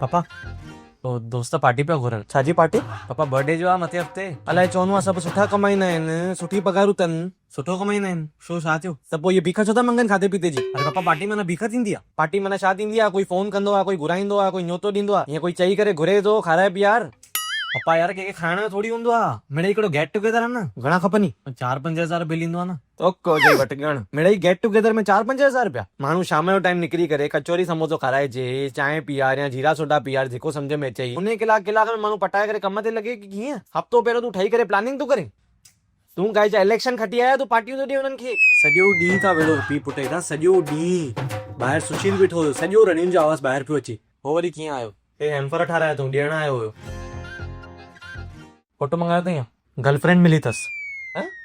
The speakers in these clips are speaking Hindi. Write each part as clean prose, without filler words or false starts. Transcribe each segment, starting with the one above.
पापा तो दोस्त पार्टी पिया घुरनि। छाजी पार्टी? पापा बर्थडे जो आहे मथे हफ़्ते। अलाए चवंदो आहे सभु सुठा कमाईंदा आहिनि, सुठी पगारूं अथनि। सुठो कमाईंदा आहिनि, छो छा थियो? त पोइ इहे भीख छो था मंगनि खाधे पीते जी? अरे पापा पार्टी माना भीख थींदी आहे? पार्टी माना छा थींदी आहे? कोई फोन कंदो आहे, कोई घुराईंदो आहे, कोई न्योतो ॾींदो आहे, ईअं कोई चई करे घुरे थो खाराए पीआर। पप्पा यार कंहिंखे खाइण जो थोड़ी हूंदो आहे, मिड़ई हिकिड़ो गेट टुगेदर आहे न। घणा खपनि? 4-5 हज़ार बिल ईंदो आहे न। तो को जे वटि ॻण मिड़ई गेट टुगेदर में 4-5 हज़ार रुपया। माण्हू शाम जो टाइम निकिरी करे कचौरी समोसो खाराइजे, चांहि पीआर या जीरा सोडा पीआर, जेको सम्झ में अचे। उन कलाक में माण्हू पटाए करे कम ते लॻे की कीअं? हफ़्तो पहिरियों तूं ठही करे प्लानिंग तूं करे। तूं काई इलेक्शन खटी आया, तूं पार्टियूं थो ॾे हुननि खे। सॼो ॾींहुं था वेड़ो पी पुट हेॾा, सॼो ॾींहुं ॿाहिरि सुशील बीठो हुयो, सॼो रनियुनि जो आवाज़ ॿाहिरि पियो अचे। हो वरी कीअं आयो? हे हेम्पर ठाराया तूं, ॾियण आयो हुयो। फोटो मंगायो अथई? गर्लफ्रेंड मिली अथसि।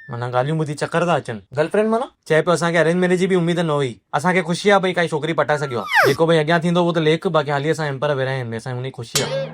माना ॻाल्हियूं ॿुधी चक्कर था अचनि। गर्लफ्रेंड माना चए पियो असांखे अरेंज मैरिज जी बि उमेद न हुई, असांखे ख़ुशी आहे भई काई छोकिरी पटाए सघियो आहे। जेको भई अॻियां थींदो उहो त लेख, बाक़ी हाली असां हेम्पर विरहाया आहिनि, असांजी उन ख़ुशी आहे।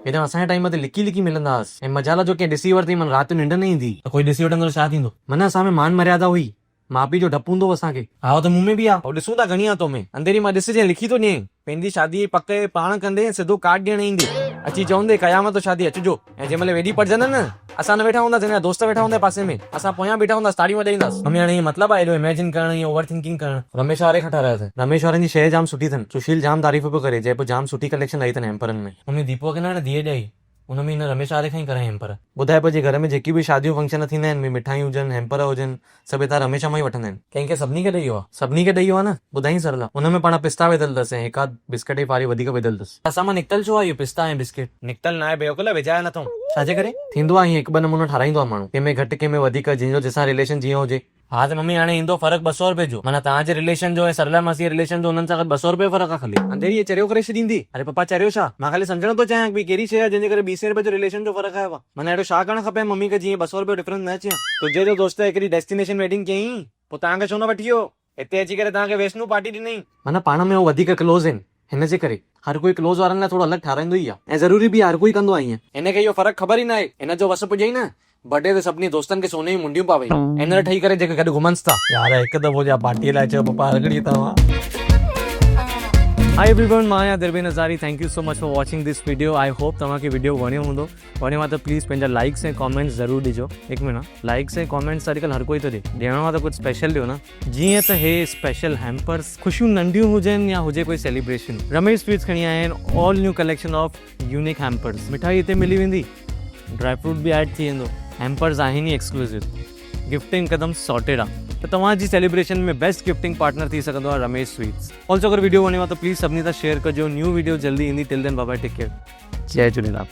हेॾा असांजे टाइम ते लिकी लिकी मिलंदा हुआसीं, ऐं मजाला जो कंहिं ॾिसी वरिती मन राति निंड न ईंदी। त कोई ॾिसी वठंदो छा थींदो? माना असां में मान मर्यादा हुई, माउ पीउ जो डपु हूंदो हो असांखे। हा त मुंह में बि आहे। ऐं ॾिसूं था घणी आहे तोमें, अंधेरी मां ॾिस जे लिखी थो ॾिए, पंहिंजी शादी पक पाण कंदे सिधो कार्ड ॾियण ईंदे, अची चवंदे कयामत तो शादी अचिजो। ऐं जंहिं महिल वेॾी पढ़जंदा न, असां न वेठा हूंदासीं, दोस्त वेठा हूंदा पासे में, असां पोयां बीठा हूंदासीं, ताड़ियूं वॼाईंदासीं। मम्मी हाणे मतिलबु आहे एॾो इमेजिन करण, इहो ओवर थिंकिंग करण। रमेश वारे खां ठाराया। रमेश वारनि जी शइ जाम सुठी अथनि, सुशील जाम तारीफ़ पियो करे, चए पियो जाम सुठी कलेक्शन आई अथनि हेम्परनि में। मम्मी दीपो खे न धीअ ॾेई, उन में हिन रमेश वारे खां ई कराई हेम्पर। ॿुधाए पियो जे घर में जेकी बि शादियूं फंक्शन थींदा आहिनि, मिठाई हुजनि, हेम्पर हुजनि, सभु हितां रमेश मां ई वठंदा आहिनि। कंहिंखे सभिनी खे ॾेई आहे? सभिनी खे ॾेई आहे न, ॿुधाई सरला। उन में पाण पिस्ता विधल अथसि ऐं हिकु बिस्किट जी फारी वधीक विधल अथसि। असां मां निकतल छो आहे इहो पिस्ता ऐं बिस्किट? निकतल न आहे बेवकुल, विझाए नथो। छाजे करे? थींदो आहे ईअं, हिकु ॿ नमूनो ठाराईंदो आहे माण्हू, कंहिंमें घटि कंहिंमें वधीक, जंहिंजो जंहिंसां रिलेशन जीअं हुजे। हा त मम्मी हाणे ईंदो फ़र्क़ु 200 रुपए जो, माना तव्हांजे रिलेशन जो ऐं सरला मासी रिलेशन जो, हुननि सां गॾु 200 रुपए फ़र्क़ु आहे ख़ाली। अंधेरी चरियो करे छॾींदी। अरे पप्पा चरियो छा? मां ख़ाली सम्झणो थो चाहियां कि कहिड़ी शइ आहे जंहिंजे करे 20 रुपए जो रिलेशन जो फ़र्क़ु आयो आहे। माना अहिड़ो छा करणु खपे मम्मी खे जीअं 200 रुपए डिफरेंस न अचे। तुंहिंजे जो दोस्त हिकिड़ी डेस्टिनेशन वेडिंग कयईं, पोइ तव्हांखे छो न वठी वियो? हिते अची करे तव्हांखे वैष्णो पार्टी ॾिनई। माना पाण में उहो वधीक क्लोज आहिनि, हिन जे करे हर कोई क्लोज वारनि लाइ थोरो अलॻि ठाराईंदो ई आहे, ऐं ज़रूरी बि हर कोई कंदो आहे ईअं। हिनखे इहो फ़र्क़ु ख़बर ई न आहे, हिन जो वस पुॼई न, बर्थडे ते सभिनी दोस्तनि खे सोने जी मुंडियूं पावई, एनर ठही करे जेके गॾु घुमनि था। यार हिकु दफ़ो जा पार्टीअ लाइ चयो पप्पा हरगड़ी तव्हां। हाय एवरीवन, मां आहियां Dirbin Hazari. Thank you so much for watching this video. I hope तव्हांखे वीडियो वणियो हूंदो। वणियो आहे त प्लीज़ पंहिंजा लाइक्स ऐं कॉमेंट्स ज़रूरु ॾिजो। हिकु मिनट, लाइक्स ऐं कॉमेंट्स अॼुकल्ह हर कोई थो ॾिए, ॾियणो आहे त कुझु स्पेशल ॾियो न। जीअं त हे स्पेशल हेम्पर्स, ख़ुशियूं नंढियूं हुजनि या हुजे कोई सेलिब्रेशन, रमेश स्वीट्स खणी आया आहिनि all new collection of unique hampers. मिठाई हिते मिली वेंदी, ड्राई फ्रूट बि ऐड थी वेंदो, हेम्पर्स आहिनि ई एक्सक्लूसिव, गिफ्टिंग हिकदमि सॉर्टेड आहे। त तव्हांजी सेलिब्रेशन में बेस्ट गिफ्टिंग पार्टनर थी सघंदो आहे रमेश स्वीट्स। ऑल्सो अगरि वीडियो वणियो आहे त प्लीज़ सभिनी सां शेयर कजो। न्यू वीडियो जल्दी ईंदी। Till then bye bye, take care, जय झूलेलाल।